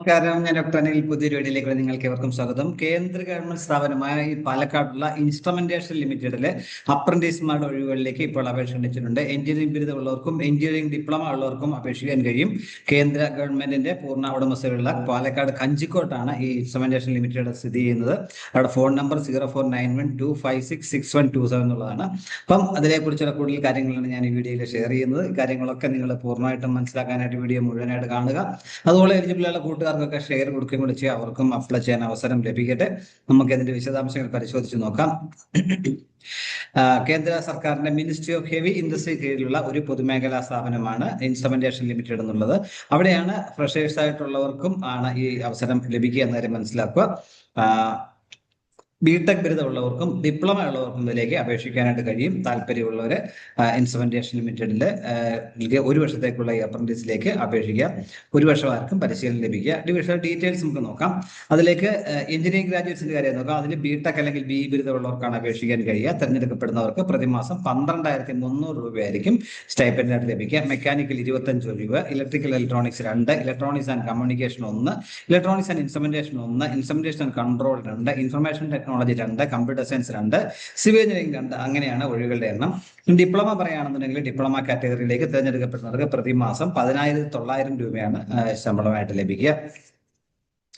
നമസ്കാരം, ഞാൻ ഡോക്ടർ അനിൽ. പുതിയൊരു വീഡിയോയിലേക്ക് നിങ്ങൾക്ക് ഏവർക്കും സ്വാഗതം. കേന്ദ്ര ഗവൺമെന്റ് സ്ഥാപനമായ ഈ പാലക്കാടുള്ള ഇൻസ്ട്രുമെന്റേഷൻ ലിമിറ്റഡിലെ അപ്രന്റീസുമാരുടെ ഒഴിവുകളിലേക്ക് ഇപ്പോൾ അപേക്ഷ ക്ഷണിച്ചിട്ടുണ്ട്. എഞ്ചിനീയറിംഗ് ബിരുദമുള്ളവർക്കും എഞ്ചിനീയറിംഗ് ഡിപ്ലോമ ഉള്ളവർക്കും അപേക്ഷിക്കാൻ കഴിയും. കേന്ദ്ര ഗവൺമെന്റിന്റെ പൂർണ്ണ ഉടമസ്ഥതയിലുള്ള പാലക്കാട് കഞ്ചിക്കോട്ടാണ് ഈ ഇൻസ്ട്രുമെന്റേഷൻ ലിമിറ്റഡ് സ്ഥിതി ചെയ്യുന്നത്. അവിടെ ഫോൺ നമ്പർ 049125666127 എന്നുള്ളതാണ്. അപ്പം അതിനെക്കുറിച്ചുള്ള കൂടുതൽ കാര്യങ്ങളാണ് ഞാൻ ഈ വീഡിയോയിൽ ഷെയർ ചെയ്യുന്നത്. ഈ കാര്യങ്ങളൊക്കെ നിങ്ങൾ പൂർണ്ണമായിട്ടും മനസ്സിലാക്കാനായിട്ട് വീഡിയോ മുഴുവനായിട്ട് കാണുക. അതുപോലെ എലിജിബിളുള്ള കൂട്ടുകാർക്കൊക്കെ ഷെയർ കൊടുക്കുകയും കൂടി ചെയ്യുക. അവർക്കും അപ്ലൈ ചെയ്യാൻ അവസരം ലഭിക്കട്ടെ. നമുക്ക് ഇതിന്റെ വിശദാംശങ്ങൾ പരിശോധിച്ച് നോക്കാം. കേന്ദ്ര സർക്കാരിന്റെ മിനിസ്ട്രി ഓഫ് ഹെവി ഇൻഡസ്ട്രി കീഴിലുള്ള ഒരു പൊതുമേഖലാ സ്ഥാപനമാണ് ഇൻസ്ട്രുമെന്റേഷൻ ലിമിറ്റഡ് എന്നുള്ളത്. അവിടെയാണ് ഫ്രഷേഴ്സ് ആയിട്ടുള്ളവർക്കും ആണ് ഈ അവസരം ലഭിക്കുക എന്ന കാര്യം മനസ്സിലാക്കുക. ബിടെക് ബിരുദമുള്ളവർക്കും ഡിപ്ലോമ ഉള്ളവർക്കും ഇതിലേക്ക് അപേക്ഷിക്കാനായിട്ട് കഴിയും. താല്പര്യമുള്ളവര് ഇൻസ്ട്രുമെന്റേഷൻ ലിമിറ്റഡില് ഒരു വർഷത്തേക്കുള്ള ഈ അപ്രന്റീസിലേക്ക് അപേക്ഷിക്കാം. ഒരു വർഷമാർക്കും പരിശീലനം ലഭിക്കുക. ഡിവിഷൻ ഡീറ്റെയിൽസ് നമുക്ക് നോക്കാം. അതിലേക്ക് എഞ്ചിനീയറിംഗ് ഗ്രാജുവേറ്റ്സിന്റെ കാര്യം നോക്കാം. അതിൽ ബിടെക് അല്ലെങ്കിൽ ബി ബിരുദമുള്ളവർക്കാണ് അപേക്ഷിക്കാൻ കഴിയുക. തെരഞ്ഞെടുക്കപ്പെടുന്നവർക്ക് പ്രതിമാസം 12,300 രൂപയായിരിക്കും സ്റ്റൈപ്പൻഡായിട്ട് ലഭിക്കുക. മെക്കാനിക്കൽ 25 രൂപ, electrical electronics 2, electronics and communication 1, electronics and instrumentation 1, instrumentation and control 2, information technology 2, computer science 2, civil engineering 2. അങ്ങനെയാണ് ഒഴിവുകളുടെ എണ്ണം. ഡിപ്ലോമ പറയുകയാണെന്നുണ്ടെങ്കിൽ ഡിപ്ലോമ കാറ്റഗറിയിലേക്ക് തിരഞ്ഞെടുക്കപ്പെടുന്നവർക്ക് പ്രതിമാസം 10,900 രൂപയാണ് ശമ്പളമായിട്ട് ലഭിക്കുക.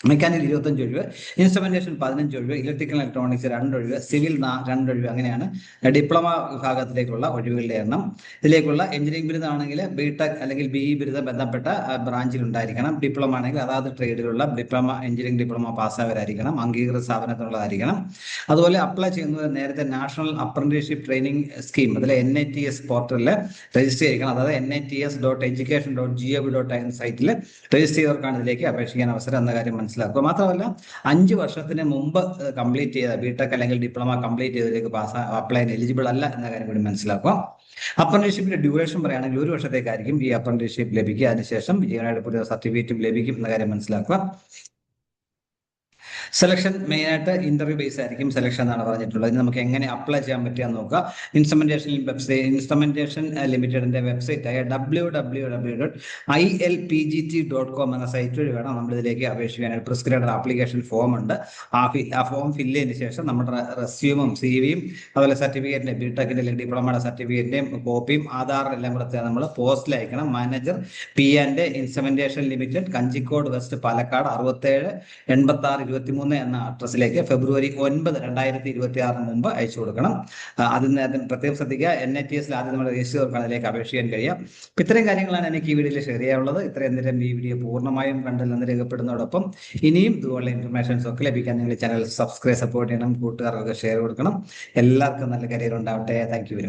മെക്കാനിക്കൽ 25 ഒഴിവ്, ഇൻസ്ട്രുമെന്റേഷൻ 15 ഒഴിവ്, ഇലക്ട്രിക്കൽ ഇലക്ട്രോണിക്സ് 2 ഒഴിവ്, സിവിൽ 2 ഒഴിവ്. അങ്ങനെയാണ് ഡിപ്ലോമ വിഭാഗത്തിലേക്കുള്ള ഒഴിവുകളുടെ എണ്ണം. ഇതിലേക്കുള്ള എഞ്ചിനീയറിംഗ് ബിരുദമാണെങ്കിൽ ബിടെക് അല്ലെങ്കിൽ ബിഇ ബിരുദം ബന്ധപ്പെട്ട ബ്രാഞ്ചിൽ ഉണ്ടായിരിക്കണം. ഡിപ്ലോമ ആണെങ്കിൽ അതാത് ട്രേഡിലുള്ള ഡിപ്ലോമ എഞ്ചിനീയറിംഗ് ഡിപ്ലോമ പാസ്സായവരായിരിക്കണം. അംഗീകൃത സ്ഥാപനത്തിലുള്ളതായിരിക്കണം. അതുപോലെ അപ്ലൈ ചെയ്യുന്നത് നേരത്തെ നാഷണൽ അപ്രന്റീസ്ഷിപ്പ് ട്രെയിനിങ് സ്കീം അതിലെ NITS പോർട്ടലിൽ രജിസ്റ്റർ ചെയ്തിരിക്കണം. അതായത് NITS.education.gov.in സൈറ്റിൽ രജിസ്റ്റർ ചെയ്തവർക്കാണ് ഇതിലേക്ക് അപേക്ഷിക്കാൻ അവസരം എന്ന കാര്യം മനസ്സിലാക്കുക. മാത്രമല്ല 5 വർഷത്തിന് മുമ്പ് കംപ്ലീറ്റ് ചെയ്ത ബിടെക് അല്ലെങ്കിൽ ഡിപ്ലോമ കംപ്ലീറ്റ് ചെയ്തതിലേക്ക് അപ്ലൈ എലിജിബിൾ അല്ല എന്ന കാര്യം കൂടി മനസ്സിലാക്കുക. അപ്രന്റീസ്ഷിപ്പിന്റെ ഡ്യൂറേഷൻ പറയുകയാണെങ്കിൽ 1 വർഷത്തേക്കായിരിക്കും ഈ അപ്രന്റീസ്ഷിപ്പ് ലഭിക്കുക. അതിനുശേഷം ജീവനായിട്ട് പുതിയ സർട്ടിഫിക്കറ്റും ലഭിക്കും എന്ന കാര്യം മനസ്സിലാക്കുക. സെലക്ഷൻ മെയിനായിട്ട് ഇന്റർവ്യൂ ബേസ് ആയിരിക്കും സെലക്ഷൻ എന്നാണ് പറഞ്ഞിട്ടുള്ളത്. ഇനി നമുക്ക് എങ്ങനെ അപ്ലൈ ചെയ്യാൻ പറ്റുക നോക്കുക. ഇൻസ്ട്രുമെന്റേഷൻ ലിമിറ്റഡിന്റെ വെബ്സൈറ്റ് ആയ www.ilpgt.com എന്ന സൈറ്റ് വഴി വേണം നമ്മൾ ഇതിലേക്ക് അപേക്ഷിക്കാനായിട്ട്. പ്രിസ്ക്രൈബർ ആപ്ലിക്കേഷൻ ഫോം ഉണ്ട്. ആ ഫോം ഫില്ല് ചെയ്തതിനു ശേഷം നമ്മുടെ റെസ്യൂമും CV-യും അതുപോലെ സർട്ടിഫിക്കറ്റിന്റെ ബിടെക്കിന്റെ അല്ലെങ്കിൽ ഡിപ്ലോമയുടെ സർട്ടിഫിക്കറ്റിന്റെയും കോപ്പിയും ആധാറും എല്ലാം കൂടെ നമ്മൾ പോസ്റ്റിൽ അയക്കണം. Manager P&A instrumentation limited, Kanjikode west, Palakkad 678623 എന്ന അഡ്രസ്സിലേക്ക് ഫെബ്രുവരി 9, 2026 മുമ്പ് അയച്ചു കൊടുക്കണം. അതിന് പ്രത്യേകം ശ്രദ്ധിക്കുക. NITS ആദ്യം നമ്മൾ രജിസ്റ്റർ ചെയ്തവർക്ക് അതിലേക്ക് അപേക്ഷിക്കാൻ കഴിയാം. ഇത്തരം കാര്യങ്ങളാണ് എനിക്ക് ഈ വീഡിയോയിൽ ഷെയർ ചെയ്യാനുള്ളത്. ഇത്രയും നേരം ഈ വീഡിയോ പൂർണ്ണമായും കണ്ടില്ലെന്ന് രേഖപ്പെടുന്നതോടൊപ്പം ഇനിയും ഇതുപോലുള്ള ഇൻഫർമേഷൻസ് ഒക്കെ ലഭിക്കാൻ നിങ്ങൾ ചാനൽ സബ്സ്ക്രൈബ് സപ്പോർട്ട് ചെയ്യണം. കൂട്ടുകാർക്കൊക്കെ ഷെയർ കൊടുക്കണം. എല്ലാവർക്കും നല്ല കരിയർ ഉണ്ടാവട്ടെ. Thank you very much.